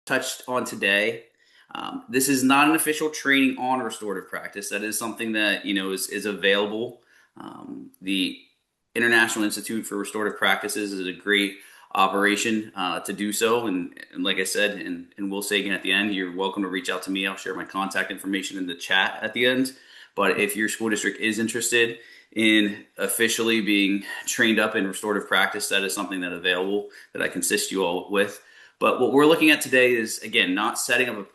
touched on today, this is not an official training on restorative practice. That is something that is available. The International Institute for Restorative Practices is a great operation to do so. And like I said, and we'll say again at the end, you're welcome to reach out to me. I'll share my contact information in the chat at the end. But if your school district is interested in officially being trained up in restorative practice, that is something that available that I can assist you all with. But what we're looking at today is, again, not setting up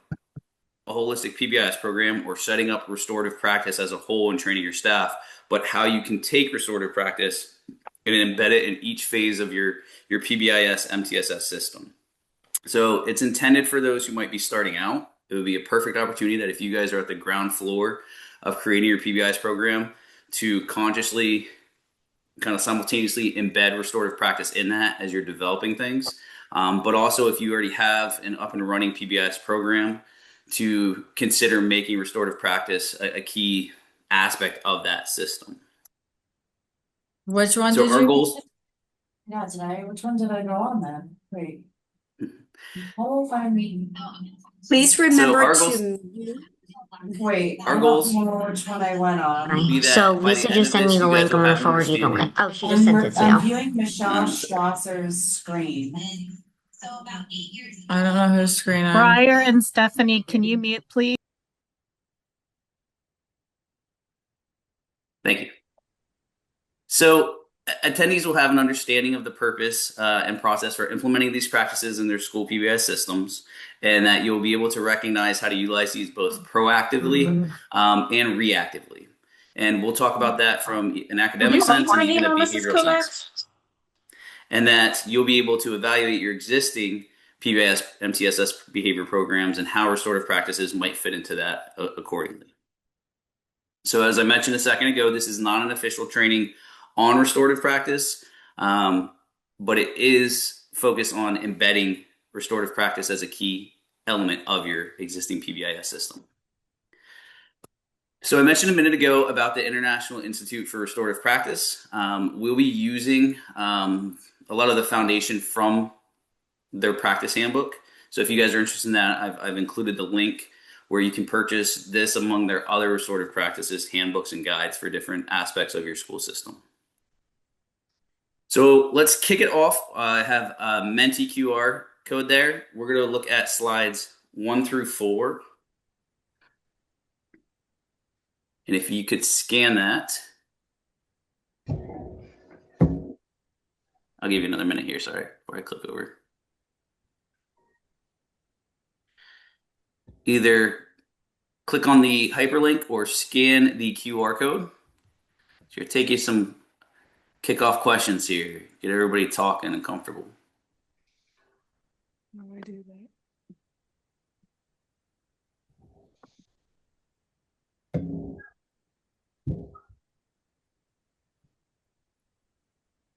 a holistic PBIS program or setting up restorative practice as a whole and training your staff, but how you can take restorative practice and embed it in each phase of your PBIS MTSS system. So it's intended for those who might be starting out. It would be a perfect opportunity that if you guys are at the ground floor of creating your PBIS program, to consciously kind of simultaneously embed restorative practice in that as you're developing things. But also if you already have an up and running PBIS program, to consider making restorative practice a key aspect of that system. Which one So did our you? goals. Yeah, today. Which one did I go on then? Wait. Oh, find me. Please So remember our goals. to. Wait, Our I goals don't know which one I went on. will be So that by Lisa the end just of sent me this, the you guys link. I'm will gonna have an forward you the link. understanding. Oh, she just sent it to I'm you. viewing Michelle Strasser's screen. I don't know whose screen I'm. Briar and Stephanie, can you mute, please? Thank you. So attendees will have an understanding of the purpose and process for implementing these practices in their school PBIS systems, and that you'll be able to recognize how to utilize these both proactively and reactively. And we'll talk about that from an academic sense and even a behavioral sense. And that you'll be able to evaluate your existing PBIS, MTSS behavior programs and how restorative practices might fit into that accordingly. So as I mentioned a second ago, this is not an official training on restorative practice, but it is focused on embedding restorative practice as a key element of your existing PBIS system. So I mentioned a minute ago about the International Institute for Restorative Practice. We'll be using a lot of the foundation from their practice handbook. So if you guys are interested in that, I've included the link where you can purchase this among their other restorative practices, handbooks, and guides for different aspects of your school system. So let's kick it off. I have a Menti QR code there. We're going to look at slides 1 through 4. And if you could scan that. I'll give you another minute here, sorry, before I click over. Either click on the hyperlink or scan the QR code. So you're taking some kickoff questions here. Get everybody talking and comfortable. How do I do that?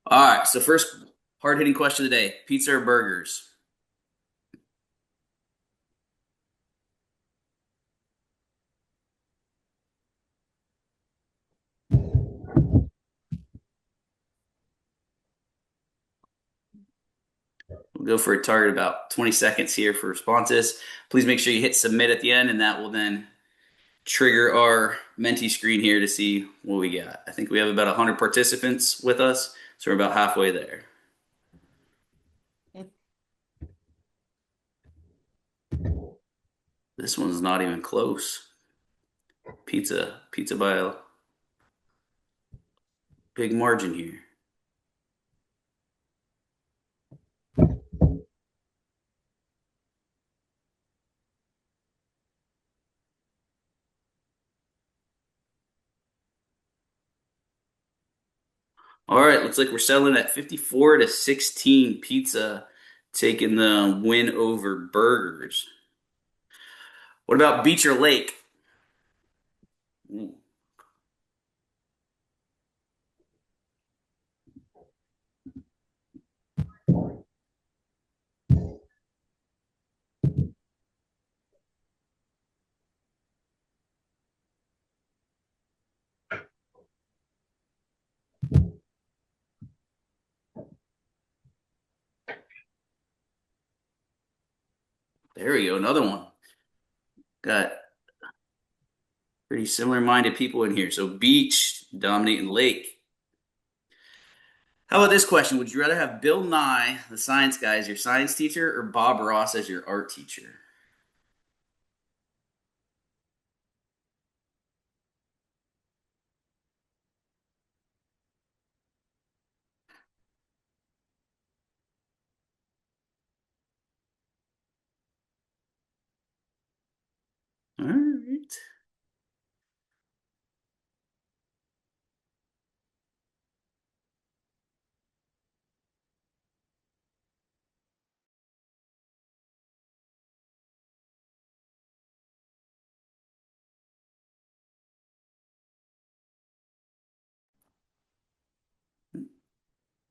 All right, so first hard-hitting question of the day. Pizza or burgers? We'll go for a target about 20 seconds here for responses. Please make sure you hit submit at the end, and that will then trigger our Menti screen here to see what we got. I think we have about 100 participants with us, so we're about halfway there. This one's not even close. Pizza by a big margin here. All right, looks like we're settling at 54-16. Pizza taking the win over burgers. What about beach or lake? Ooh. There we go. Another one. Got pretty similar minded people in here. So beach, dominating lake. How about this question? Would you rather have Bill Nye, the science guy, as your science teacher or Bob Ross as your art teacher? All right.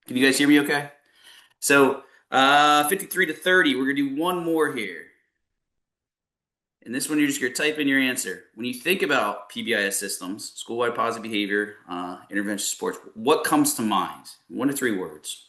Can you guys hear me okay? So, 53 to 30, we're going to do one more here. And this one, you're just going to type in your answer. When you think about PBIS systems, school-wide positive behavior, intervention supports, what comes to mind? 1 to 3 words.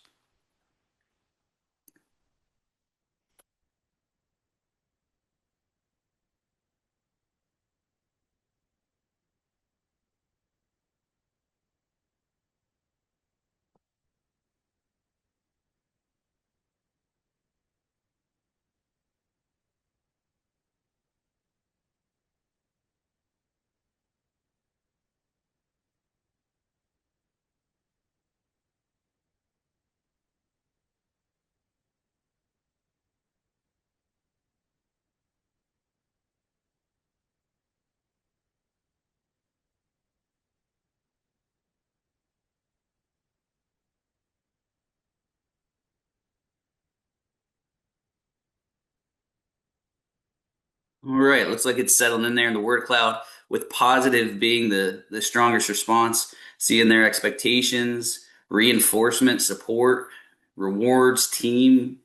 All right, looks like it's settled in there in the word cloud, with positive being the strongest response. Seeing their expectations, reinforcement, support, rewards, team,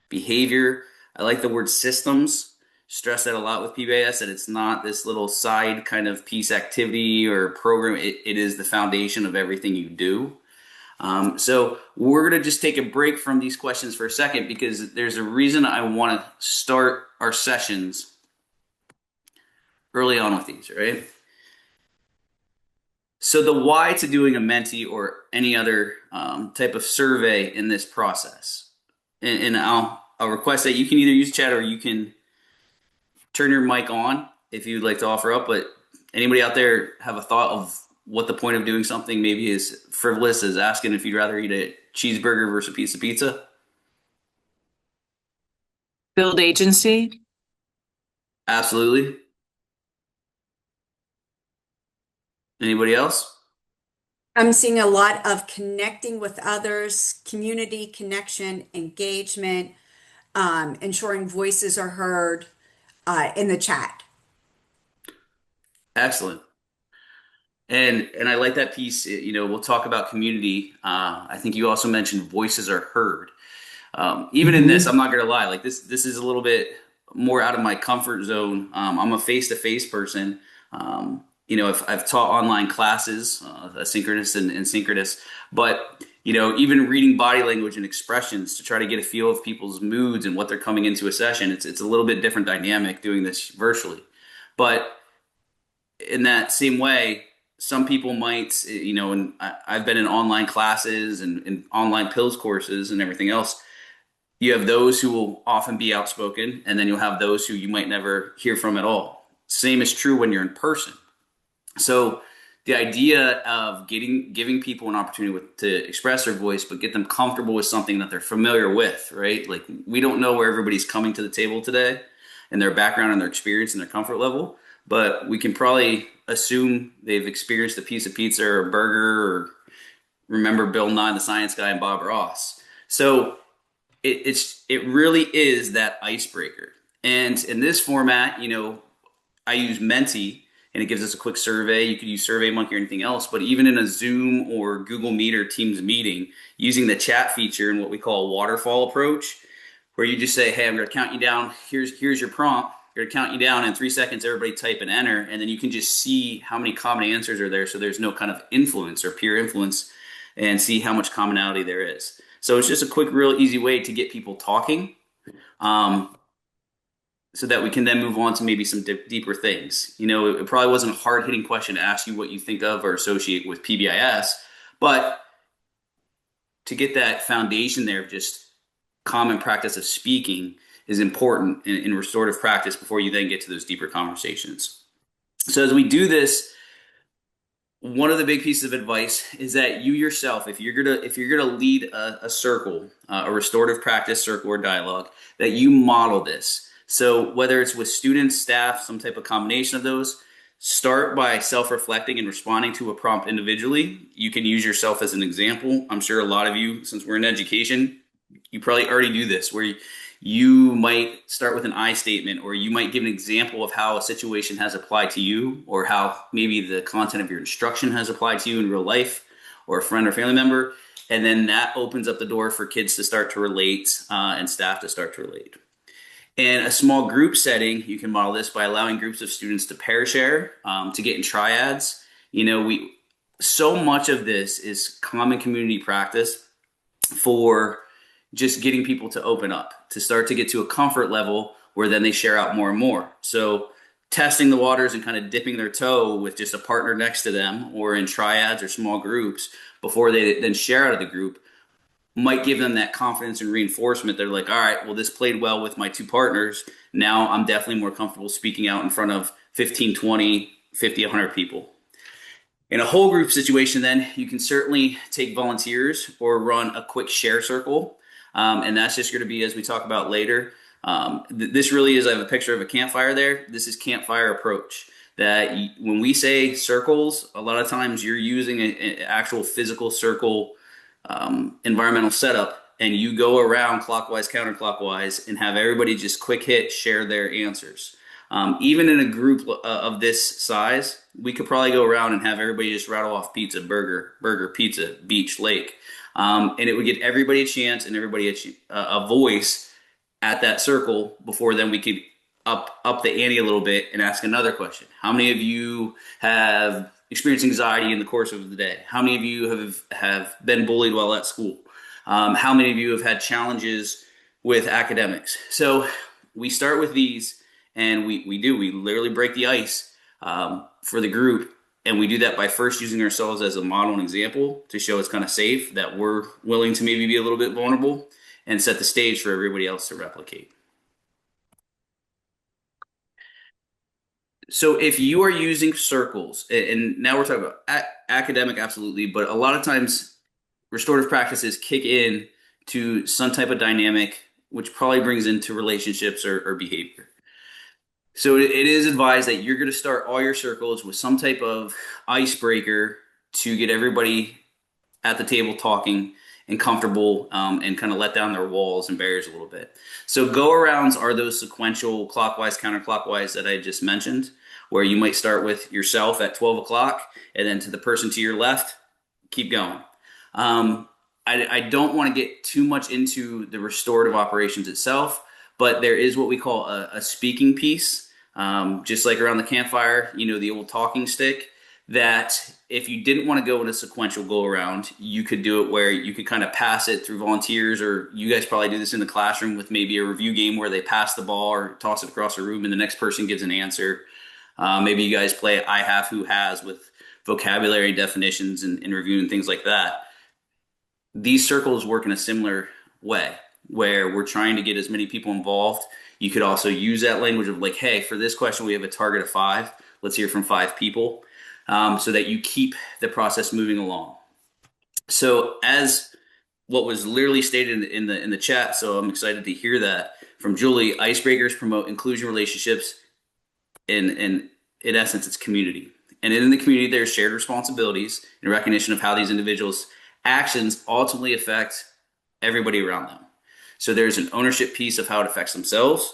behavior. I like the word systems. Stress that a lot with PBIS, that it's not this little side kind of piece activity or program. It is the foundation of everything you do. So we're going to just take a break from these questions for a second because there's a reason I want to start our sessions early on with these, right? So the why to doing a Menti or any other type of survey in this process, and I'll request that you can either use chat or you can turn your mic on if you'd like to offer up. But anybody out there have a thought of what the point of doing something maybe is frivolous as asking if you'd rather eat a cheeseburger versus a piece of pizza? Build agency. Absolutely. Anybody else? I'm seeing a lot of connecting with others, community connection, engagement, ensuring voices are heard in the chat. Excellent. And I like that piece. We'll talk about community. I think you also mentioned voices are heard. Even in this, I'm not gonna lie. Like this is a little bit more out of my comfort zone. I'm a face-to-face person. I've taught online classes, asynchronous and synchronous, but even reading body language and expressions to try to get a feel of people's moods and what they're coming into a session, it's a little bit different dynamic doing this virtually. But in that same way, some people might, and I've been in online classes and online pills courses and everything else. You have those who will often be outspoken, and then you'll have those who you might never hear from at all. Same is true when you're in person. So the idea of giving people an opportunity to express their voice, but get them comfortable with something that they're familiar with, right? Like we don't know where everybody's coming to the table today and their background and their experience and their comfort level, but we can probably assume they've experienced a piece of pizza or a burger or remember Bill Nye, the science guy, and Bob Ross. So it really is that icebreaker. And in this format, I use Menti and it gives us a quick survey. You could use SurveyMonkey or anything else, but even in a Zoom or Google Meet or Teams meeting, using the chat feature and what we call a waterfall approach, where you just say, hey, I'm going to count you down. Here's your prompt. I'm going to count you down in 3 seconds. Everybody type and enter, and then you can just see how many common answers are there. So there's no kind of influence or peer influence, and see how much commonality there is. So it's just a quick, real easy way to get people talking. so that we can then move on to maybe some deeper things. It probably wasn't a hard hitting question to ask you what you think of or associate with PBIS, but to get that foundation there of just common practice of speaking is important in restorative practice before you then get to those deeper conversations. So as we do this, one of the big pieces of advice is that you yourself, if you're gonna lead a circle, a restorative practice circle or dialogue, that you model this. So whether it's with students, staff, some type of combination of those, start by self-reflecting and responding to a prompt individually. You can use yourself as an example. I'm sure a lot of you, since we're in education, you probably already do this, where you might start with an I statement, or you might give an example of how a situation has applied to you, or how maybe the content of your instruction has applied to you in real life, or a friend or family member. And then that opens up the door for kids to start to relate and staff to start to relate. In a small group setting, you can model this by allowing groups of students to pair share, to get in triads. So much of this is common community practice for just getting people to open up, to start to get to a comfort level where then they share out more and more. So testing the waters and kind of dipping their toe with just a partner next to them, or in triads or small groups before they then share out of the group, might give them that confidence and reinforcement. They're like, all right, well, this played well with my two partners. Now I'm definitely more comfortable speaking out in front of 15, 20, 50, 100 people. In a whole group situation, then you can certainly take volunteers or run a quick share circle. And that's just going to be, as we talk about later, this really is, I have a picture of a campfire there. This is campfire approach. That when we say circles, a lot of times you're using an actual physical circle environmental setup, and you go around clockwise, counterclockwise, and have everybody just quick hit share their answers. Even in a group of this size, we could probably go around and have everybody just rattle off pizza, burger, pizza, beach, lake. And it would give everybody a chance and everybody a voice at that circle before then we could up the ante a little bit and ask another question. How many of you have experienced anxiety in the course of the day? How many of you have been bullied while at school? How many of you have had challenges with academics? So we start with these, and we literally break the ice for the group. And we do that by first using ourselves as a model and example to show it's kind of safe, that we're willing to maybe be a little bit vulnerable, and set the stage for everybody else to replicate. So if you are using circles, and now we're talking about academic, absolutely, but a lot of times restorative practices kick in to some type of dynamic, which probably brings into relationships or behavior. So it is advised that you're going to start all your circles with some type of icebreaker to get everybody at the table talking and comfortable, and kind of let down their walls and barriers a little bit. So go-arounds are those sequential clockwise, counterclockwise that I just mentioned, where you might start with yourself at 12 o'clock and then to the person to your left, keep going. I don't want to get too much into the restorative operations itself, but there is what we call a speaking piece, just like around the campfire, the old talking stick, that if you didn't want to go in a sequential go around, you could do it where you could kind of pass it through volunteers, or you guys probably do this in the classroom with maybe a review game where they pass the ball or toss it across the room and the next person gives an answer. Maybe you guys play I have, who has, with vocabulary definitions and reviewing things like that. These circles work in a similar way, where we're trying to get as many people involved. You could also use that language of like, hey, for this question, we have a target of 5. Let's hear from 5 people, so that you keep the process moving along. So as what was literally stated in the chat, so I'm excited to hear that from Julie, icebreakers promote inclusion relationships. In essence, it's community. And in the community, there's shared responsibilities and recognition of how these individuals' actions ultimately affect everybody around them. So there's an ownership piece of how it affects themselves,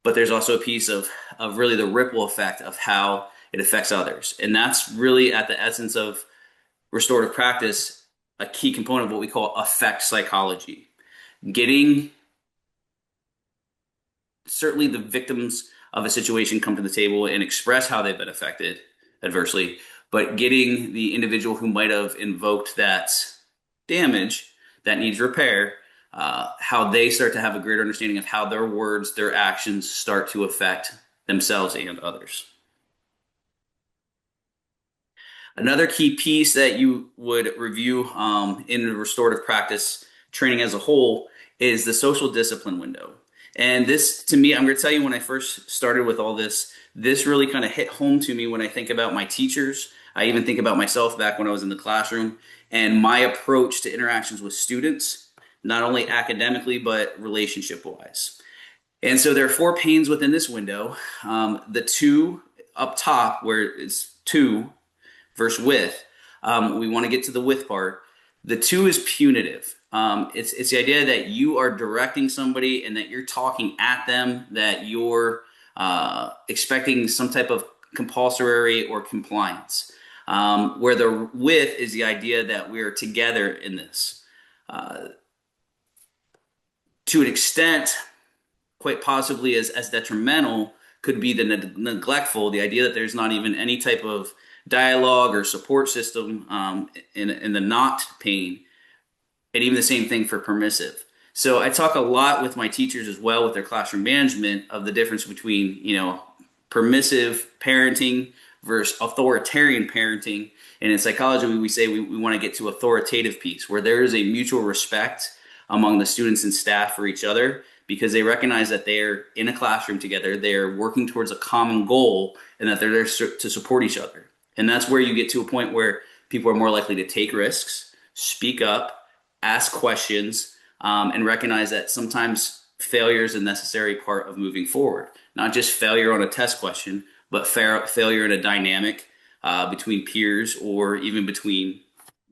but there's also a piece of really the ripple effect of how it affects others. And that's really at the essence of restorative practice, a key component of what we call affect psychology. Getting certainly the victims of a situation come to the table and express how they've been affected adversely, but getting the individual who might have invoked that damage that needs repair how they start to have a greater understanding of how their words, their actions start to affect themselves and others. Another key piece that you would review in the restorative practice training as a whole is the social discipline window. And this, to me, I'm going to tell you, when I first started with all this, this really kind of hit home to me when I think about my teachers. I even think about myself back when I was in the classroom and my approach to interactions with students, not only academically, but relationship-wise. And so there are 4 panes within this window. The 2 up top, where it's to versus with, we want to get to the with part. The 2 is punitive. It's the idea that you are directing somebody and that you're talking at them, that you're expecting some type of compulsory or compliance. Where the with is the idea that we're together in this. To an extent, quite possibly as detrimental, could be the neglectful, the idea that there's not even any type of dialogue or support system in the not pane, and even the same thing for permissive. So I talk a lot with my teachers as well with their classroom management of the difference between, permissive parenting versus authoritarian parenting. And in psychology, we say we want to get to authoritative piece, where there is a mutual respect among the students and staff for each other, because they recognize that they're in a classroom together, they're working towards a common goal, and that they're there to support each other. And that's where you get to a point where people are more likely to take risks, speak up, ask questions, and recognize that sometimes failure is a necessary part of moving forward. Not just failure on a test question, but failure in a dynamic between peers, or even between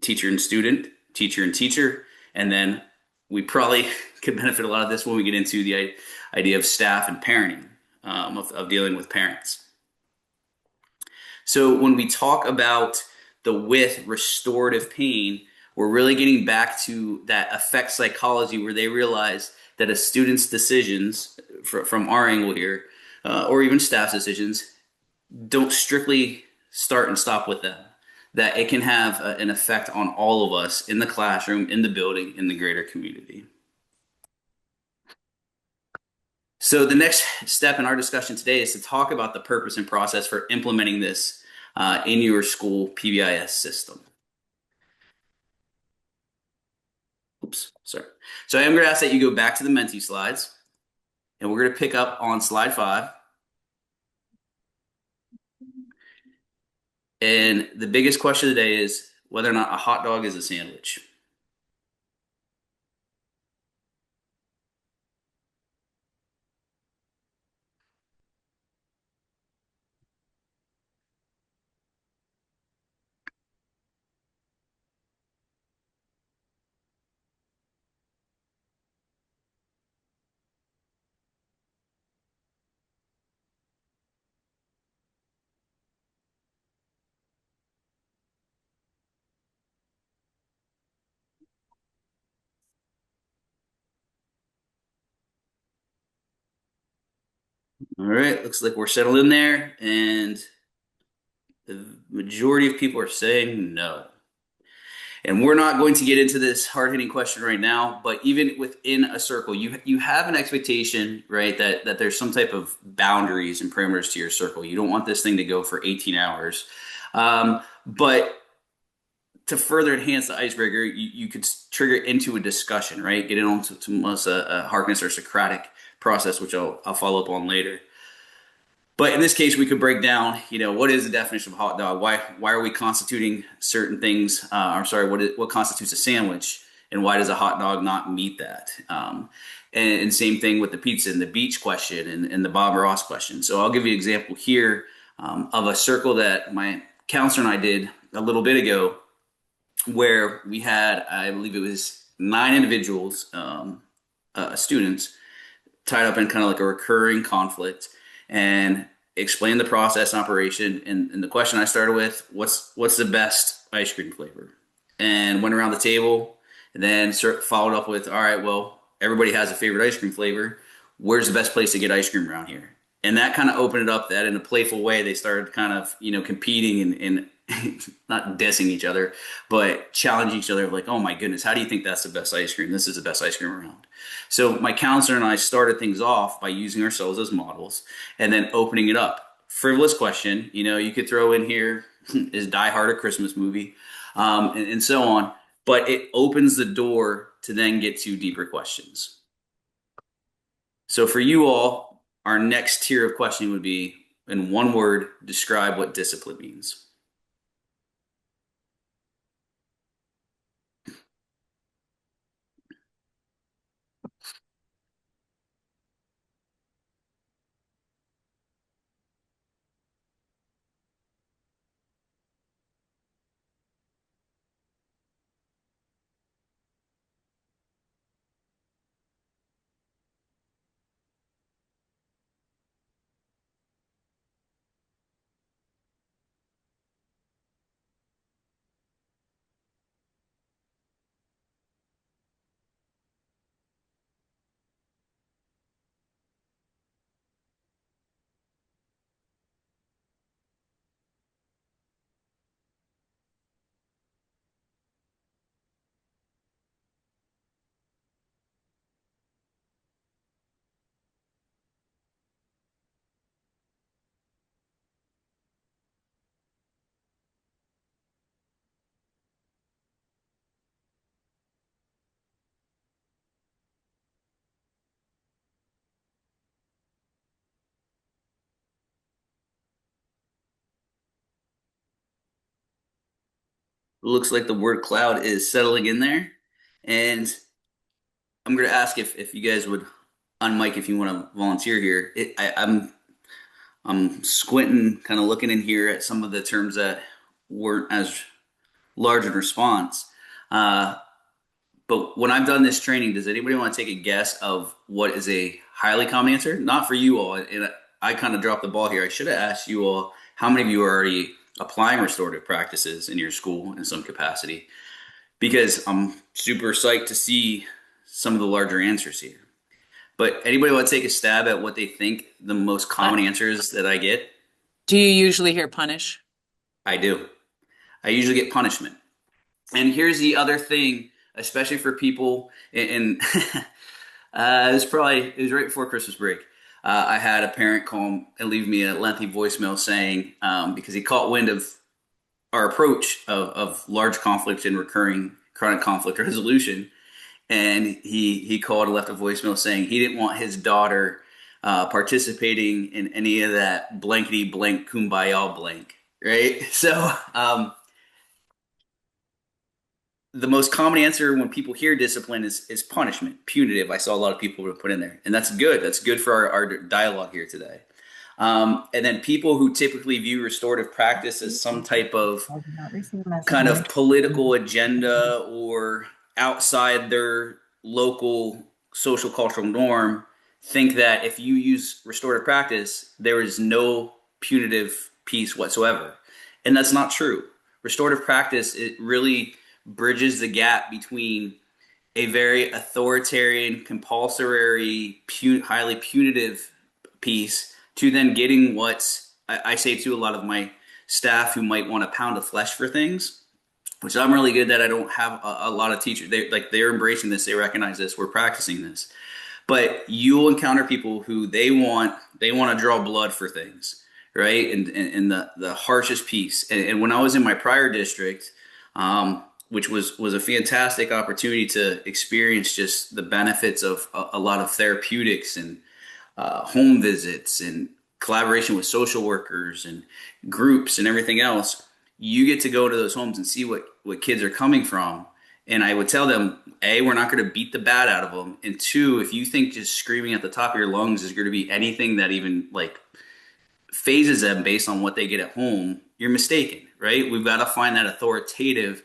teacher and student, teacher and teacher. And then we probably could benefit a lot of this when we get into the idea of staff and parenting, of dealing with parents. So when we talk about the with restorative pain, we're really getting back to that affect psychology, where they realize that a student's decisions from our angle here, or even staff's decisions, don't strictly start and stop with them. That it can have an effect on all of us in the classroom, in the building, in the greater community. So the next step in our discussion today is to talk about the purpose and process for implementing this in your school PBIS system. Oops, sorry. So I am going to ask that you go back to the Menti slides, and we're going to pick up on slide 5. And the biggest question of the day is whether or not a hot dog is a sandwich. All right, looks like we're settled in there, and the majority of people are saying no. And we're not going to get into this hard-hitting question right now, but even within a circle, you have an expectation, right, that there's some type of boundaries and parameters to your circle. You don't want this thing to go for 18 hours. But to further enhance the icebreaker, you could trigger into a discussion, right? Get it on to almost a Harkness or Socratic process, which I'll follow up on later. But in this case, we could break down, what is the definition of a hot dog? Why are we constituting certain things? What constitutes a sandwich, and why does a hot dog not meet that? And same thing with the pizza and the beach question and the Bob Ross question. So I'll give you an example here of a circle that my counselor and I did a little bit ago, where we had, I believe it was 9 individuals, students, tied up in kind of like a recurring conflict, and explain the process and operation. And the question I started with, what's the best ice cream flavor? And went around the table, and then followed up with, all right, well, everybody has a favorite ice cream flavor. Where's the best place to get ice cream around here? And that kind of opened it up, that in a playful way, they started kind of, competing and not dissing each other, but challenging each other like, oh my goodness, how do you think that's the best ice cream? This is the best ice cream around. So my counselor and I started things off by using ourselves as models and then opening it up. Frivolous question, you could throw in here, is Die Hard a Christmas movie? And so on. But it opens the door to then get to deeper questions. So for you all, our next tier of questioning would be, in one word, describe what discipline means. Looks like the word cloud is settling in there. And I'm going to ask if you guys would unmic if you want to volunteer here. I'm squinting, kind of looking in here at some of the terms that weren't as large in response. But when I've done this training, does anybody want to take a guess of what is a highly common answer? Not for you all. And I kind of dropped the ball here. I should have asked you all how many of you are already applying restorative practices in your school in some capacity, because I'm super psyched to see some of the larger answers here. But anybody want to take a stab at what they think the most common answers that I get? Do you usually hear punish? I do. I usually get punishment. And here's the other thing, especially for people, and it was right before Christmas break. I had a parent call and leave me a lengthy voicemail saying, because he caught wind of our approach of large conflict and recurring chronic conflict resolution, and he called and left a voicemail saying he didn't want his daughter participating in any of that blankety blank kumbaya blank, right? So the most common answer when people hear discipline is punishment, punitive. I saw a lot of people put in there, and that's good. That's good for our dialogue here today. And then people who typically view restorative practice as some type of kind of political agenda or outside their local social cultural norm think that if you use restorative practice, there is no punitive piece whatsoever. And that's not true. Restorative practice, it really bridges the gap between a very authoritarian, compulsory, highly punitive piece to then getting what I say to a lot of my staff who might want a pound of flesh for things, which I'm really good that I don't have a lot of teachers. They're embracing this. They recognize this. We're practicing this. But you'll encounter people who they want to draw blood for things, right? And the harshest piece. And when I was in my prior district, which was a fantastic opportunity to experience just the benefits of a lot of therapeutics and home visits and collaboration with social workers and groups and everything else. You get to go to those homes and see what kids are coming from. And I would tell them, A, we're not going to beat the bat out of them. And two, if you think just screaming at the top of your lungs is going to be anything that even like phases them based on what they get at home, you're mistaken, right? We've got to find that authoritative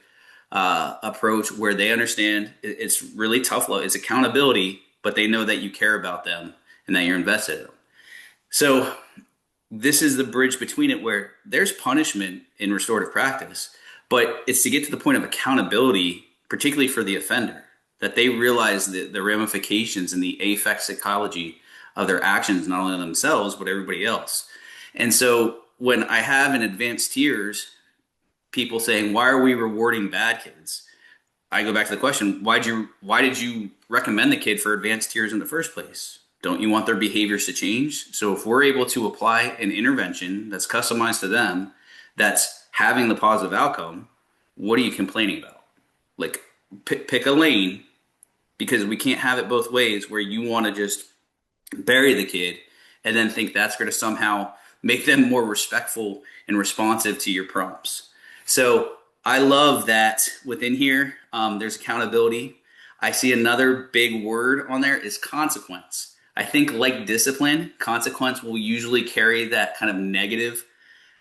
approach where they understand it's really tough love. It's accountability, but they know that you care about them and that you're invested in them. So this is the bridge between it where there's punishment in restorative practice, but it's to get to the point of accountability, particularly for the offender, that they realize the ramifications and the affect psychology of their actions, not only on themselves, but everybody else. And so when I have in advanced tiers, people saying, why are we rewarding bad kids? I go back to the question, why did you recommend the kid for advanced tiers in the first place? Don't you want their behaviors to change? So if we're able to apply an intervention that's customized to them, that's having the positive outcome, what are you complaining about? Like, pick a lane, because we can't have it both ways where you want to just bury the kid and then think that's going to somehow make them more respectful and responsive to your prompts. So I love that within here, there's accountability. I see another big word on there is consequence. I think like discipline, consequence will usually carry that kind of negative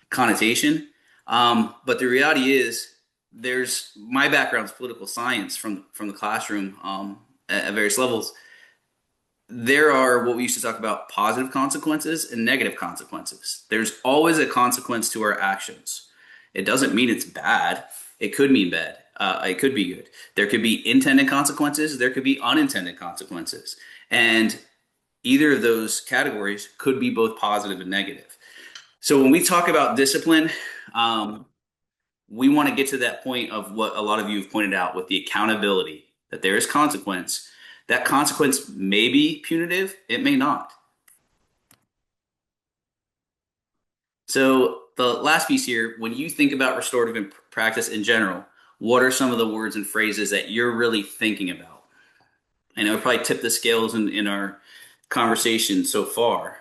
connotation. But the reality is, there's my background is political science from the classroom at various levels. There are what we used to talk about positive consequences and negative consequences. There's always a consequence to our actions. It doesn't mean it's bad. It could mean bad. It could be good. There could be intended consequences. There could be unintended consequences. And either of those categories could be both positive and negative. So when we talk about discipline, we want to get to that point of what a lot of you have pointed out with the accountability, that there is consequence. That consequence may be punitive, it may not. So the last piece here, when you think about restorative practice in general, what are some of the words and phrases that you're really thinking about? And it would probably tip the scales in our conversation so far.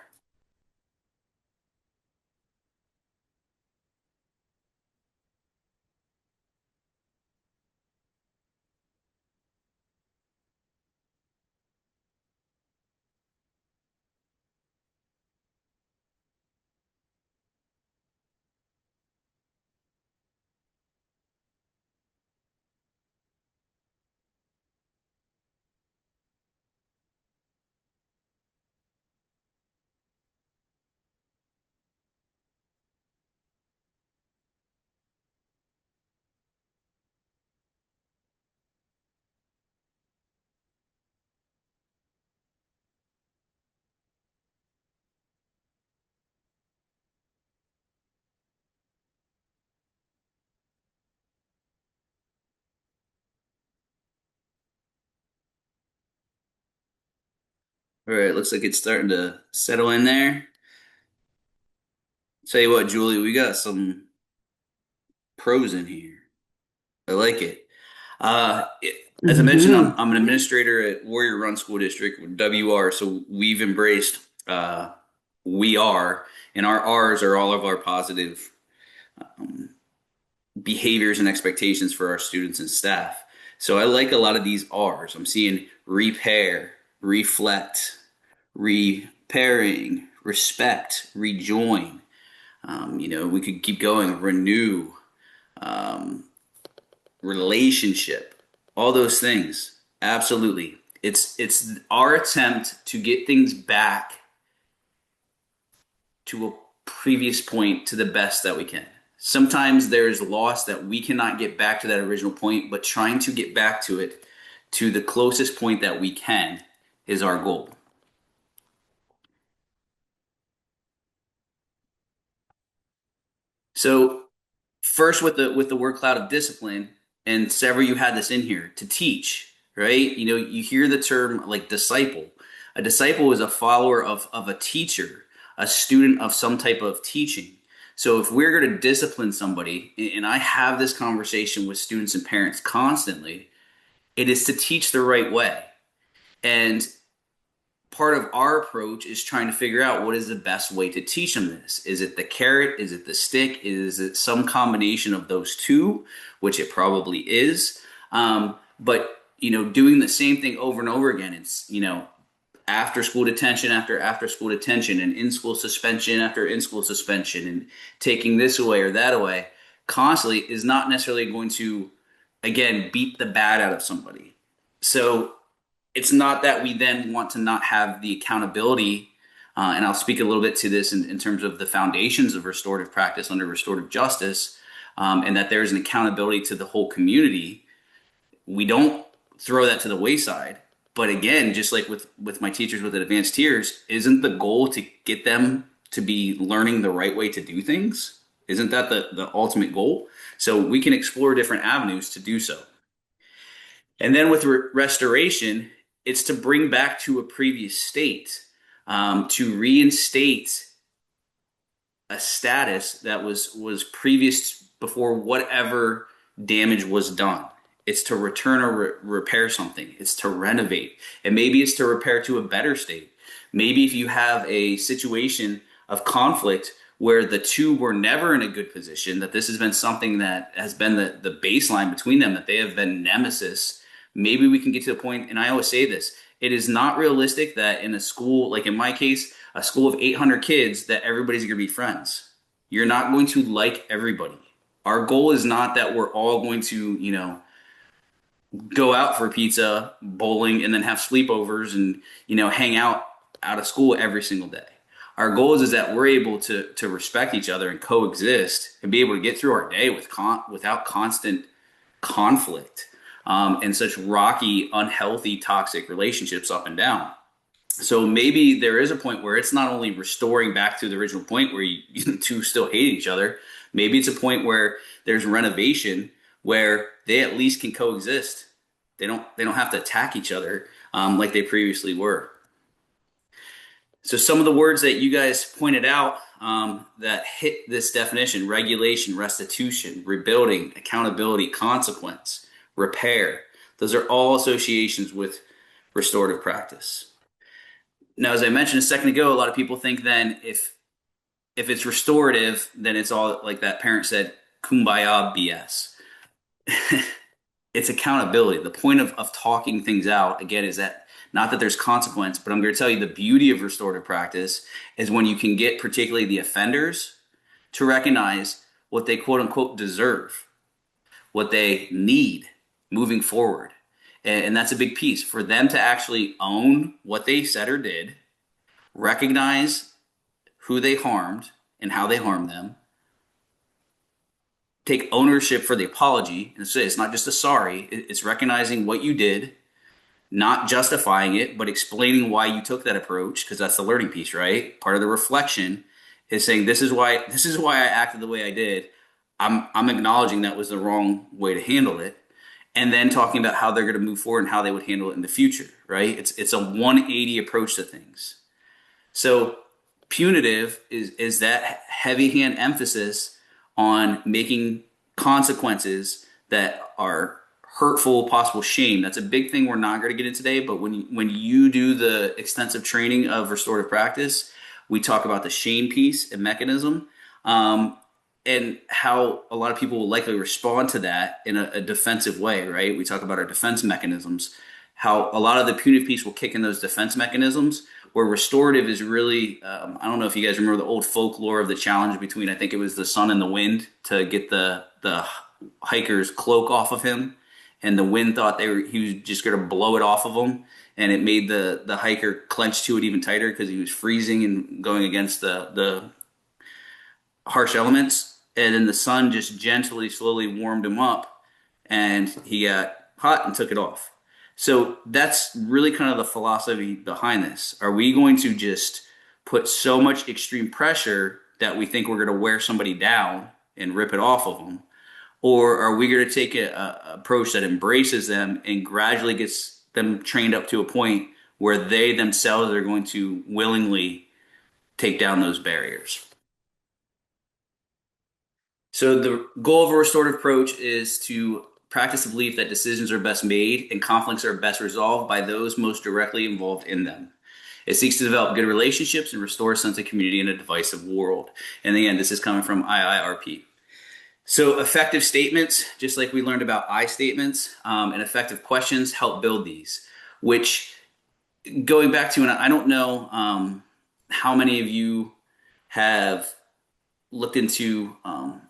All right, looks like it's starting to settle in there. Tell you what, Julie, we got some pros in here. I like it. As I mentioned, I'm an administrator at Warrior Run School District, WR. So we've embraced we are, and our R's are all of our positive um, behaviors and expectations for our students and staff. So I like a lot of these R's. I'm seeing repair, reflect, repairing, respect, rejoin. We could keep going, renew, um, relationship, all those things. Absolutely. It's our attempt to get things back to a previous point to the best that we can. Sometimes there's loss that we cannot get back to that original point, but trying to get back to it to the closest point that we can is our goal. So first with the word cloud of discipline, and several you had this in here, to teach, right? You hear the term like disciple. A disciple is a follower of a teacher, a student of some type of teaching. So if we're going to discipline somebody, and I have this conversation with students and parents constantly, it is to teach the right way. And part of our approach is trying to figure out what is the best way to teach them this. Is it the carrot? Is it the stick? Is it some combination of those two, which it probably is. But doing the same thing over and over again. It's, after school detention after school detention, and in school suspension after in school suspension, and taking this away or that away constantly is not necessarily going to, again, beat the bad out of somebody. So it's not that we then want to not have the accountability, and I'll speak a little bit to this in terms of the foundations of restorative practice under restorative justice, and that there's an accountability to the whole community. We don't throw that to the wayside. But again, just like with my teachers with advanced tiers, isn't the goal to get them to be learning the right way to do things? Isn't that the ultimate goal? So we can explore different avenues to do so. And then with restoration, it's to bring back to a previous state, to reinstate a status that was previous before whatever damage was done. It's to return or repair something. It's to renovate. And maybe it's to repair to a better state. Maybe if you have a situation of conflict where the two were never in a good position, that this has been something that has been the baseline between them, that they have been nemesis, maybe we can get to the point, and I always say this, it is not realistic that in a school, like in my case, a school of 800 kids, that everybody's going to be friends. You're not going to like everybody. Our goal is not that we're all going to, go out for pizza, bowling, and then have sleepovers and, hang out of school every single day. Our goal is that we're able to respect each other and coexist and be able to get through our day without constant conflict and such rocky, unhealthy, toxic relationships up and down. So maybe there is a point where it's not only restoring back to the original point where you two still hate each other. Maybe it's a point where there's renovation where they at least can coexist. They don't have to attack each other like they previously were. So some of the words that you guys pointed out that hit this definition: regulation, restitution, rebuilding, accountability, consequence, repair. Those are all associations with restorative practice. Now, as I mentioned a second ago, a lot of people think then if it's restorative, then it's all like that parent said, kumbaya BS. It's accountability. The point of talking things out, again, is that not that there's consequence, but I'm going to tell you the beauty of restorative practice is when you can get particularly the offenders to recognize what they quote unquote deserve, what they need moving forward. And that's a big piece for them to actually own what they said or did, recognize who they harmed and how they harmed them, take ownership for the apology. And say it's not just a sorry, it's recognizing what you did, not justifying it, but explaining why you took that approach, because that's the learning piece, right? Part of the reflection is saying this is why I acted the way I did. I'm acknowledging that was the wrong way to handle it. And then talking about how they're going to move forward and how they would handle it in the future, right? It's a 180 approach to things. So punitive is that heavy hand emphasis on making consequences that are hurtful, possible shame. That's a big thing we're not going to get into today, but when you do the extensive training of restorative practice, we talk about the shame piece and mechanism. And how a lot of people will likely respond to that in a defensive way, right? We talk about our defense mechanisms, how a lot of the punitive piece will kick in those defense mechanisms, where restorative is really, I don't know if you guys remember the old folklore of the challenge between, I think it was the sun and the wind, to get the hiker's cloak off of him. And the wind thought he was just going to blow it off of him. And it made the hiker clench to it even tighter because he was freezing and going against the harsh elements. And then the sun just gently, slowly warmed him up, and he got hot and took it off. So that's really kind of the philosophy behind this. Are we going to just put so much extreme pressure that we think we're going to wear somebody down and rip it off of them? Or are we going to take an approach that embraces them and gradually gets them trained up to a point where they themselves are going to willingly take down those barriers? So the goal of a restorative approach is to practice the belief that decisions are best made and conflicts are best resolved by those most directly involved in them. It seeks to develop good relationships and restore a sense of community in a divisive world. And again, this is coming from IIRP. So effective statements, just like we learned about I statements, and effective questions help build these, which going back to, and I don't know how many of you have looked into,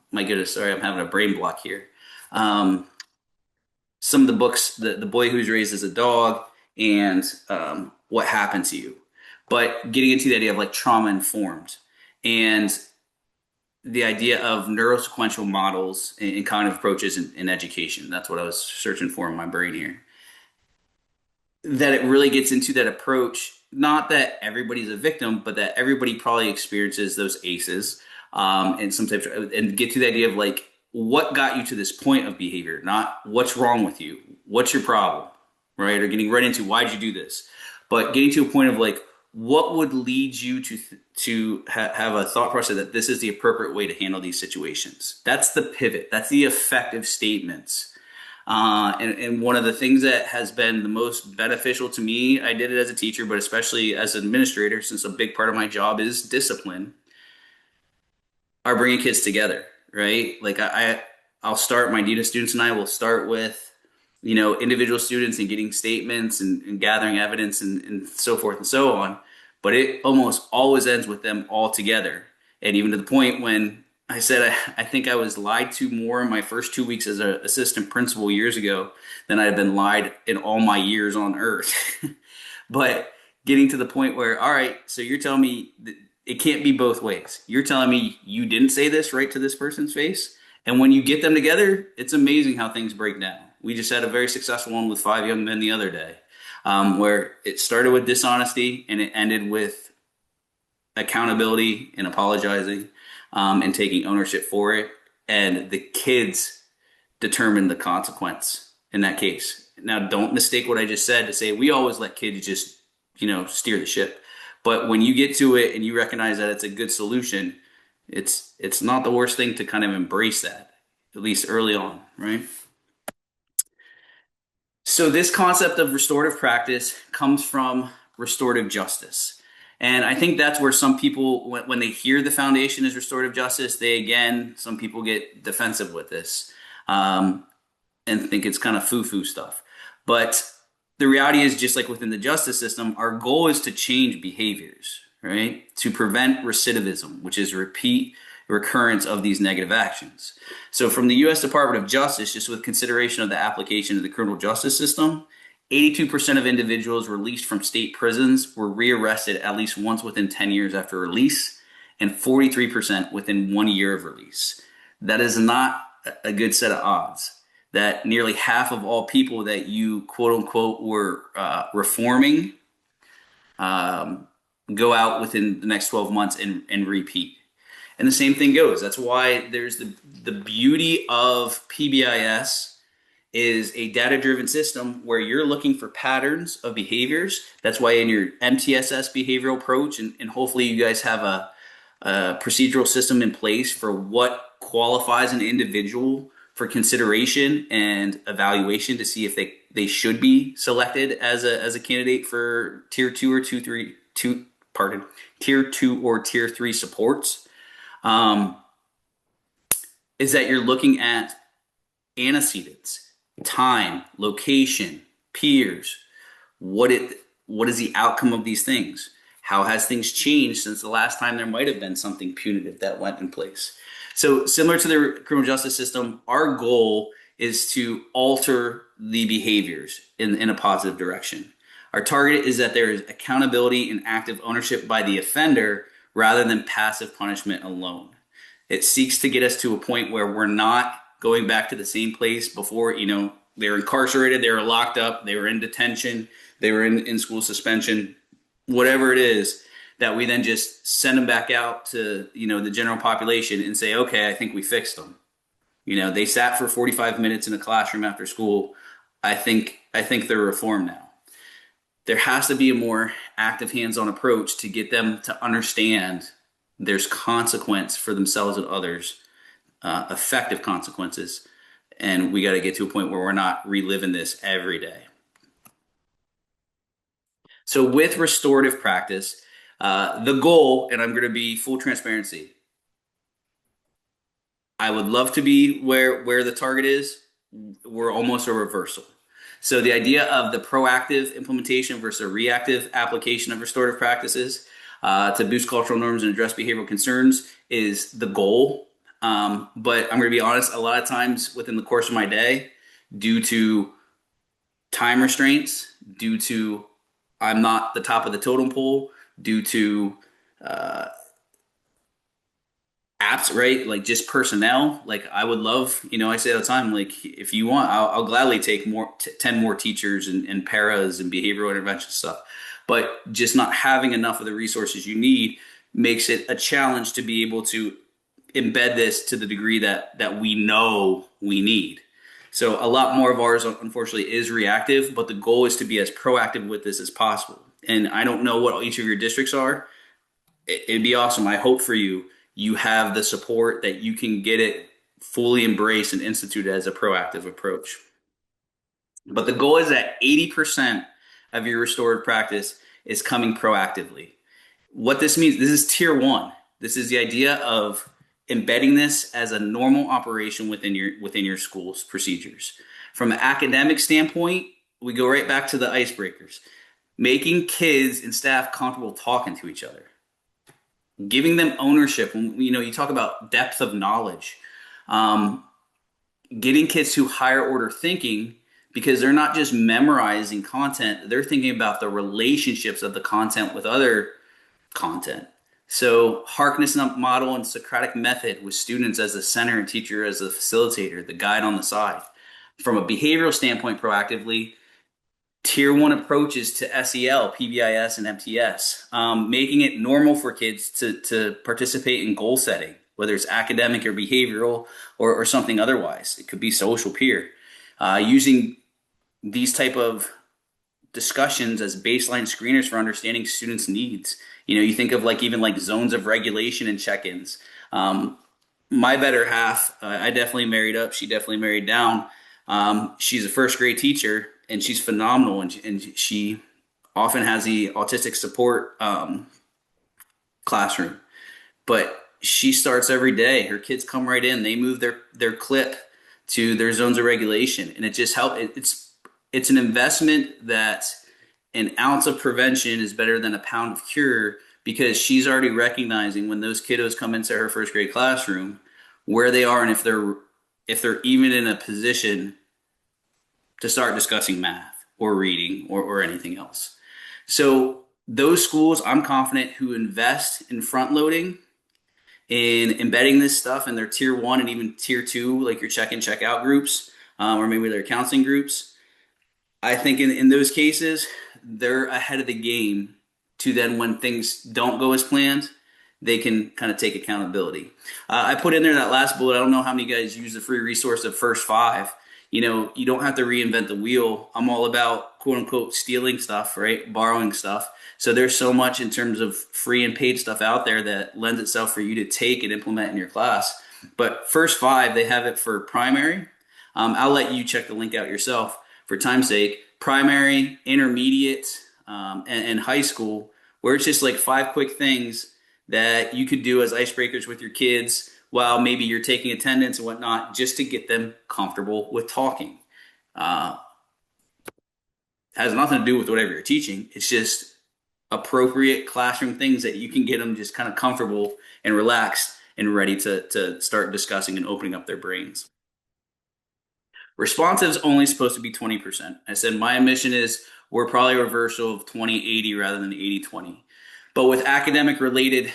my goodness, sorry, I'm having a brain block here. Some of the books, the Boy Who's Raised as a Dog, and What Happened to You. But getting into the idea of like trauma informed and the idea of neurosequential models and cognitive approaches in education. That's what I was searching for in my brain here. That it really gets into that approach, not that everybody's a victim, but that everybody probably experiences those ACEs. and some types of, and get to the idea of like what got you to this point of behavior, not what's wrong with you, what's your problem, right? Or getting right into why'd you do this, but getting to a point of like what would lead you to have a thought process that this is the appropriate way to handle these situations. That's the pivot. That's the effective statements. And one of the things that has been the most beneficial to me, I did it as a teacher, but especially as an administrator, since a big part of my job is discipline, are bringing kids together, right? Like I'll start, my DITA students and I will start with, individual students and getting statements and gathering evidence and so forth and so on. But it almost always ends with them all together. And even to the point when I said, I think I was lied to more in my first 2 weeks as an assistant principal years ago than I had been lied in all my years on earth. But getting to the point where, all right, so you're telling me that it can't be both ways. You're telling me you didn't say this right to this person's face. And when you get them together, it's amazing how things break down. We just had a very successful one with 5 young men the other day, where it started with dishonesty and it ended with accountability and apologizing, and taking ownership for it. And the kids determined the consequence in that case. Now, don't mistake what I just said to say we always let kids just, steer the ship. But when you get to it and you recognize that it's a good solution, it's not the worst thing to kind of embrace that, at least early on, right? So this concept of restorative practice comes from restorative justice. And I think that's where some people, when they hear the foundation is restorative justice, some people get defensive with this, and think it's kind of foo-foo stuff. But the reality is, just like within the justice system, our goal is to change behaviors, right? To prevent recidivism, which is repeat recurrence of these negative actions. So from the U.S. Department of Justice, just with consideration of the application of the criminal justice system, 82% of individuals released from state prisons were rearrested at least once within 10 years after release, and 43% within 1 year of release. That is not a good set of odds. That nearly half of all people that you quote unquote were reforming go out within the next 12 months and repeat. And the same thing goes. That's why there's the beauty of PBIS is a data-driven system where you're looking for patterns of behaviors. That's why in your MTSS behavioral approach, and hopefully you guys have a procedural system in place for what qualifies an individual for consideration and evaluation to see if they should be selected as a candidate for tier 2 or tier 2 or tier 3 supports. Is that you're looking at antecedents, time, location, peers. What is the outcome of these things? How has things changed since the last time there might have been something punitive that went in place? So similar to the criminal justice system, our goal is to alter the behaviors in a positive direction. Our target is that there is accountability and active ownership by the offender rather than passive punishment alone. It seeks to get us to a point where we're not going back to the same place before, they were incarcerated, they were locked up, they were in detention, they were in school suspension, whatever it is, that we then just send them back out to, the general population and say, okay, I think we fixed them. They sat for 45 minutes in a classroom after school. I think they're reformed now. There has to be a more active hands-on approach to get them to understand there's consequence for themselves and others, effective consequences. And we got to get to a point where we're not reliving this every day. So with restorative practice, the goal, and I'm going to be full transparency, I would love to be where the target is. We're almost a reversal. So the idea of the proactive implementation versus a reactive application of restorative practices to boost cultural norms and address behavioral concerns is the goal. But I'm going to be honest, a lot of times within the course of my day, due to time restraints, due to I'm not the top of the totem pole, due to apps, right? Like just personnel. Like I would love, I say all the time, like if you want, I'll gladly take 10 more teachers and paras and behavioral intervention stuff. But just not having enough of the resources you need makes it a challenge to be able to embed this to the degree that we know we need. So a lot more of ours, unfortunately, is reactive, but the goal is to be as proactive with this as possible. And I don't know what each of your districts are. It'd be awesome. I hope for you, you have the support that you can get it fully embraced and instituted as a proactive approach. But the goal is that 80% of your restorative practice is coming proactively. What this means, this is tier one. This is the idea of embedding this as a normal operation within your school's procedures. From an academic standpoint, we go right back to the icebreakers. Making kids and staff comfortable talking to each other. Giving them ownership. You talk about depth of knowledge. Getting kids to higher order thinking, because they're not just memorizing content, they're thinking about the relationships of the content with other content. So Harkness model and Socratic method with students as the center and teacher as the facilitator, the guide on the side. From a behavioral standpoint, proactively, tier one approaches to SEL, PBIS, and MTSS, making it normal for kids to participate in goal setting, whether it's academic or behavioral or something otherwise. It could be social peer. Using these type of discussions as baseline screeners for understanding students' needs. You think of even zones of regulation and check-ins. My better half, I definitely married up. She definitely married down. She's a first grade teacher and she's phenomenal. And she often has the autistic support classroom, but she starts every day. Her kids come right in. They move their clip to their zones of regulation. And it just helps. It's an investment that an ounce of prevention is better than a pound of cure, because she's already recognizing when those kiddos come into her first grade classroom where they are and if they're even in a position to start discussing math or reading or anything else. So those schools, I'm confident, who invest in front loading, in embedding this stuff in their tier one and even tier two, like your check-in, check-out groups, or maybe their counseling groups, I think in those cases, they're ahead of the game to then, when things don't go as planned, they can kind of take accountability. I put in there that last bullet. I don't know how many guys use the free resource of First Five. You don't have to reinvent the wheel. I'm all about quote unquote stealing stuff, right? Borrowing stuff. So there's so much in terms of free and paid stuff out there that lends itself for you to take and implement in your class. But First Five, they have it for primary. I'll let you check the link out yourself for time's sake. Primary, intermediate, and high school, where it's just 5 quick things that you could do as icebreakers with your kids while maybe you're taking attendance and whatnot, just to get them comfortable with talking. Has nothing to do with whatever you're teaching. It's just appropriate classroom things that you can get them just kind of comfortable and relaxed and ready to start discussing and opening up their brains. Responsive is only supposed to be 20%. I said my mission is we're probably a reversal of 20-80 rather than 80-20. But with academic related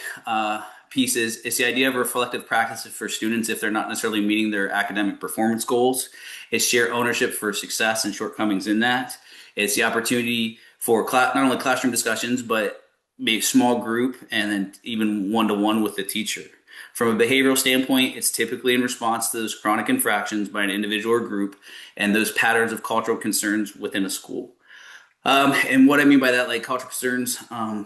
pieces, it's the idea of reflective practices for students if they're not necessarily meeting their academic performance goals. It's share ownership for success and shortcomings in that. It's the opportunity for not only classroom discussions, but maybe small group and then even one-to-one with the teacher. From a behavioral standpoint, it's typically in response to those chronic infractions by an individual or group and those patterns of cultural concerns within a school. And what I mean by that, cultural concerns,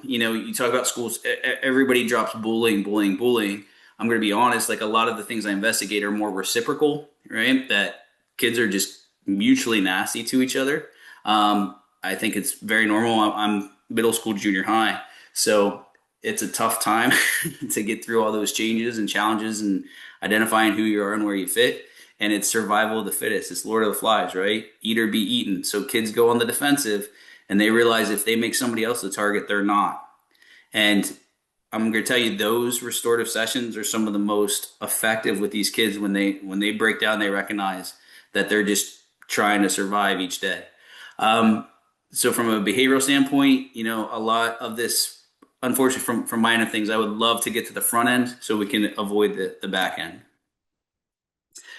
you talk about schools, everybody drops bullying. I'm going to be honest, a lot of the things I investigate are more reciprocal, right? That kids are just mutually nasty to each other. I think it's very normal. I'm middle school, junior high. So it's a tough time to get through all those changes and challenges and identifying who you are and where you fit. And it's survival of the fittest. It's Lord of the Flies, right? Eat or be eaten. So kids go on the defensive and they realize if they make somebody else the target, they're not. And I'm going to tell you, those restorative sessions are some of the most effective with these kids. When they break down, they recognize that they're just trying to survive each day. So from a behavioral standpoint, a lot of this, unfortunately, from my end of things, I would love to get to the front end so we can avoid the back end.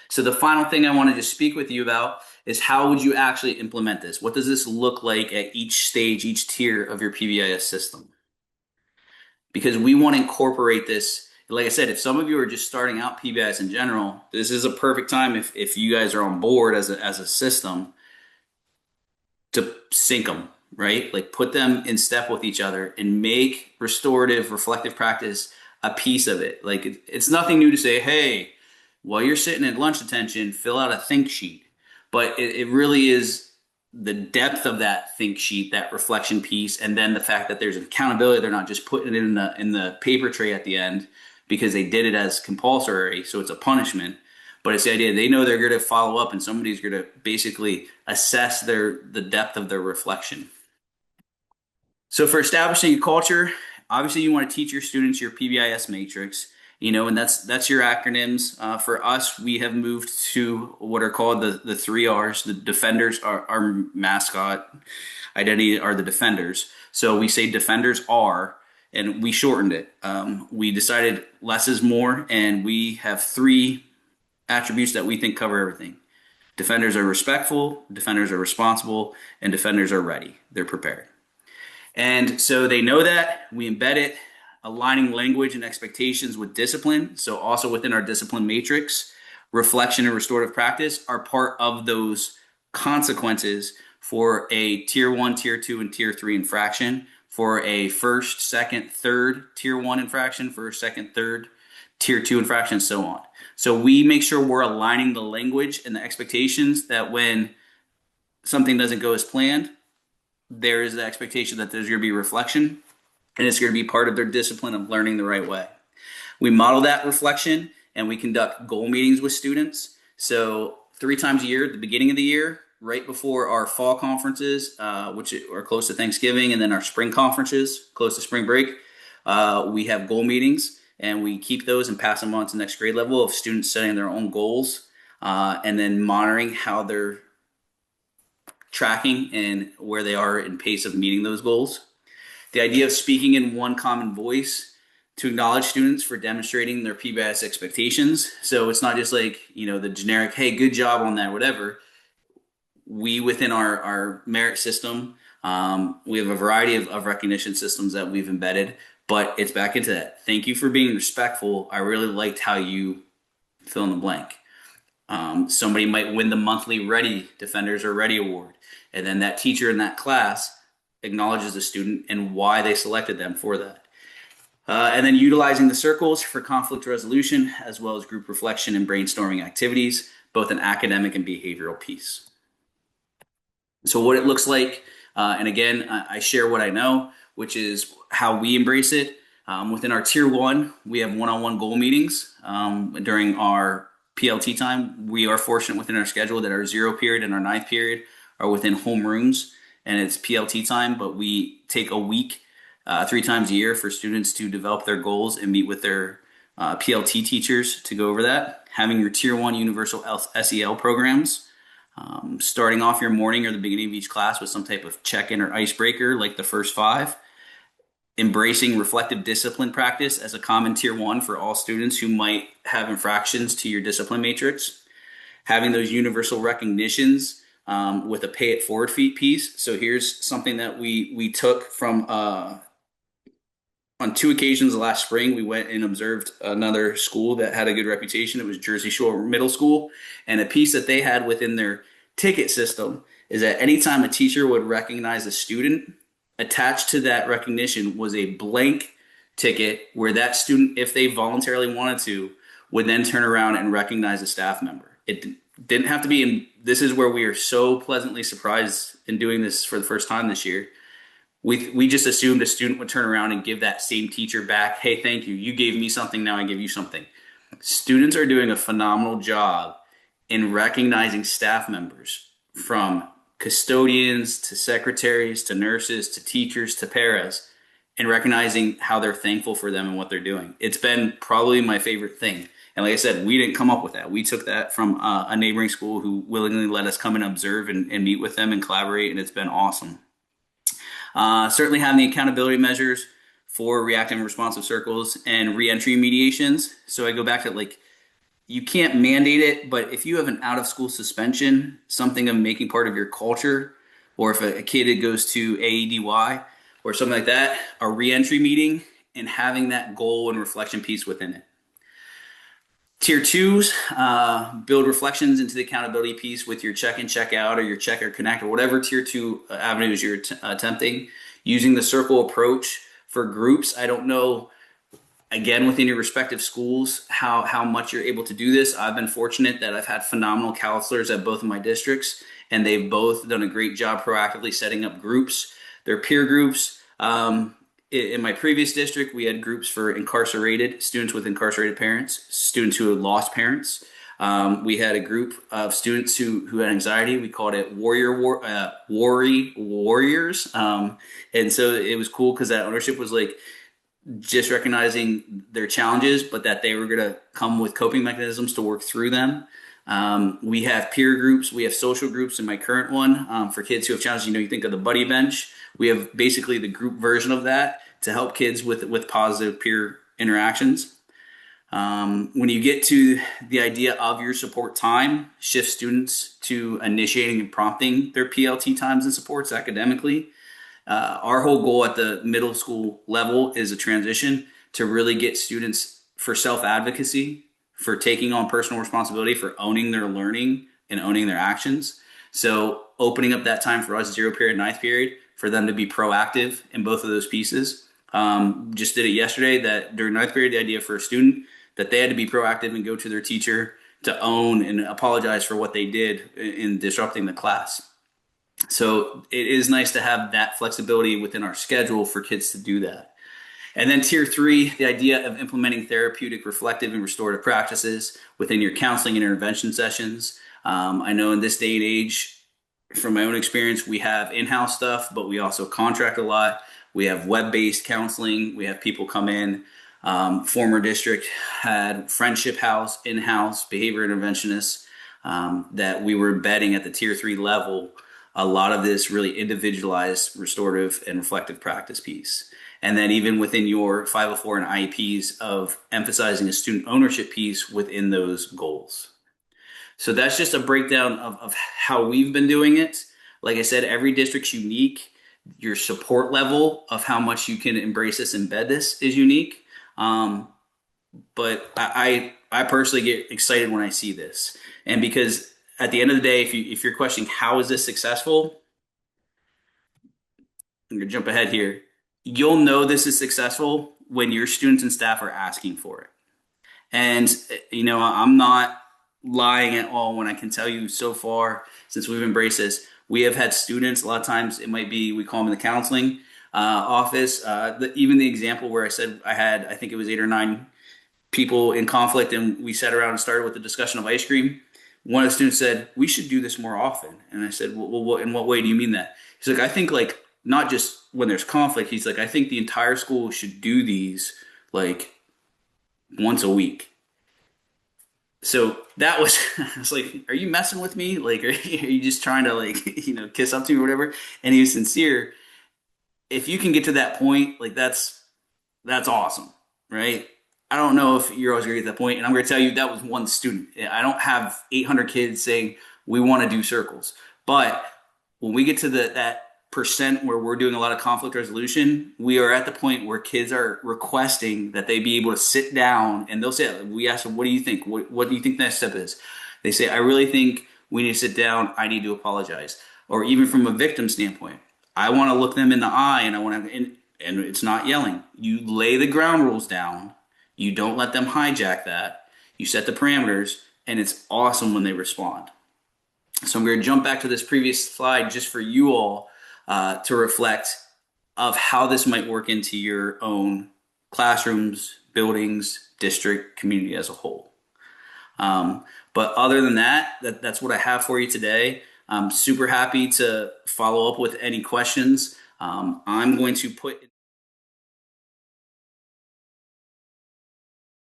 So the final thing I wanted to speak with you about is how would you actually implement this? What does this look like at each stage, each tier of your PBIS system? Because we want to incorporate this like I said, if some of you are just starting out PBIS in general, this is a perfect time if you guys are on board as a system to sync them, right? Like put them in step with each other and make restorative, reflective practice a piece of it. Like it's nothing new to say, hey, while you're sitting at lunch attention, fill out a think sheet. But it really is the depth of that think sheet, that reflection piece, and then the fact that there's accountability. They're not just putting it in the paper tray at the end because they did it as compulsory, so it's a punishment. But it's the idea they know they're going to follow up, and somebody's going to basically assess the depth of their reflection. So for establishing a culture, obviously you want to teach your students your PBIS matrix, and that's your acronyms. For us, we have moved to what are called the 3 Rs. The defenders are our mascot identity are the defenders. So we say defenders are, and we shortened it. We decided less is more, and we have 3 attributes that we think cover everything. Defenders are respectful, defenders are responsible, and defenders are ready. They're prepared. And so they know that. We embed it, aligning language and expectations with discipline. So also within our discipline matrix, reflection and restorative practice are part of those consequences for a tier 1, tier 2, and tier 3 infraction, for a first, second, third tier 1 infraction, first, second, third, tier 2 infraction, and so on. So we make sure we're aligning the language and the expectations that when something doesn't go as planned, there is the expectation that there's going to be reflection, and it's going to be part of their discipline of learning the right way. We model that reflection, and we conduct goal meetings with students. So 3 times a year at the beginning of the year, right before our fall conferences, which are close to Thanksgiving, and then our spring conferences, close to spring break, we have goal meetings. And we keep those and pass them on to the next grade level of students setting their own goals and then monitoring how they're tracking and where they are in pace of meeting those goals. The idea of speaking in one common voice to acknowledge students for demonstrating their PBIS expectations. So it's not just like, the generic, hey, good job on that, whatever. We, within our merit system, we have a variety of recognition systems that we've embedded. But it's back into that. Thank you for being respectful. I really liked how you fill in the blank. Somebody might win the monthly Ready Defenders or Ready Award. And then that teacher in that class acknowledges the student and why they selected them for that. And then utilizing the circles for conflict resolution, as well as group reflection and brainstorming activities, both an academic and behavioral piece. So what it looks like, and again, I share what I know, which is how we embrace it. Within our tier 1, we have one-on-one goal meetings during our PLT time. We are fortunate within our schedule that our 0 period and our 9th period are within homerooms, and it's PLT time, but we take a week 3 times a year for students to develop their goals and meet with their PLT teachers to go over that. Having your tier 1 universal SEL programs, starting off your morning or the beginning of each class with some type of check-in or icebreaker like the first 5. Embracing reflective discipline practice as a common tier 1 for all students who might have infractions to your discipline matrix. Having those universal recognitions with a pay it forward piece. So here's something that we took from on 2 occasions last spring. We went and observed another school that had a good reputation. It was Jersey Shore Middle School, and a piece that they had within their ticket system is that anytime a teacher would recognize a student, attached to that recognition was a blank ticket where that student, if they voluntarily wanted to, would then turn around and recognize a staff member. It didn't have to be, and this is where we are so pleasantly surprised in doing this for the first time this year. We just assumed a student would turn around and give that same teacher back, hey, thank you. You gave me something, now I give you something. Students are doing a phenomenal job in recognizing staff members, from custodians to secretaries to nurses to teachers to paras, and recognizing how they're thankful for them and what they're doing. It's been probably my favorite thing. And like I said, we didn't come up with that. We took that from a neighboring school who willingly let us come and observe and meet with them and collaborate, and it's been awesome. Certainly having the accountability measures for reactive and responsive circles and reentry mediations. So I go back to, you can't mandate it, but if you have an out-of-school suspension, something of making part of your culture, or if a kid goes to AEDY or something like that, a reentry meeting and having that goal and reflection piece within it. Tier twos, build reflections into the accountability piece with your check in, check out, or your check or connect, or whatever tier two avenues you're attempting. Using the circle approach for groups. I don't know, again, within your respective schools, how much you're able to do this. I've been fortunate that I've had phenomenal counselors at both of my districts, and they've both done a great job proactively setting up groups. Their peer groups. In my previous district, we had groups for incarcerated students with incarcerated parents, students who had lost parents. We had a group of students who had anxiety. We called it warriors. And so it was cool because that ownership was like just recognizing their challenges, but that they were going to come with coping mechanisms to work through them. We have peer groups. We have social groups in my current one for kids who have challenges. You think of the buddy bench. We have basically the group version of that to help kids with positive peer interactions. When you get to the idea of your support time, shift students to initiating and prompting their PLT times and supports academically. Our whole goal at the middle school level is a transition to really get students for self-advocacy, for taking on personal responsibility, for owning their learning and owning their actions. So opening up that time for us, 0 period, 9th period, for them to be proactive in both of those pieces. Just did it yesterday that during 9th period, the idea for a student that they had to be proactive and go to their teacher to own and apologize for what they did in disrupting the class. So it is nice to have that flexibility within our schedule for kids to do that. And then tier 3, the idea of implementing therapeutic, reflective, and restorative practices within your counseling and intervention sessions. I know in this day and age, from my own experience, we have in-house stuff, but we also contract a lot. We have web-based counseling. We have people come in. Former district had Friendship House, in-house behavior interventionists that we were embedding at the tier 3 level. A lot of this really individualized restorative and reflective practice piece. And then even within your 504 and IEPs of emphasizing a student ownership piece within those goals. So that's just a breakdown of how we've been doing it. Like I said, every district's unique. Your support level of how much you can embrace this, embed this is unique. But I personally get excited when I see this. And because at the end of the day, if you're questioning how is this successful, I'm going to jump ahead here. You'll know this is successful when your students and staff are asking for it. And, I'm not lying at all when I can tell you so far since we've embraced this, we have had students, a lot of times it might be, we call them in the counseling office. Even the example where I said I think it was 8 or 9 people in conflict and we sat around and started with the discussion of ice cream. One of the students said, we should do this more often. And I said, well, in what way do you mean that? He's like, I think not just when there's conflict. He's like, I think the entire school should do these once a week. So that was, I was like, are you messing with me? Are you just trying to kiss up to me or whatever? And he was sincere. If you can get to that point, that's awesome, right? I don't know if you're always going to get to that point. And I'm going to tell you that was one student. I don't have 800 kids saying we want to do circles. But when we get to that percent where we're doing a lot of conflict resolution, we are at the point where kids are requesting that they be able to sit down and they'll say, we ask them, what do you think? What do you think the next step is? They say, I really think we need to sit down. I need to apologize. Or even from a victim standpoint, I want to look them in the eye and I want to, and it's not yelling. You lay the ground rules down. You don't let them hijack that. You set the parameters and it's awesome when they respond. So I'm going to jump back to this previous slide just for you all to reflect of how this might work into your own classrooms, buildings, district, community as a whole. But other than that's what I have for you today. I'm super happy to follow up with any questions. I'm going to put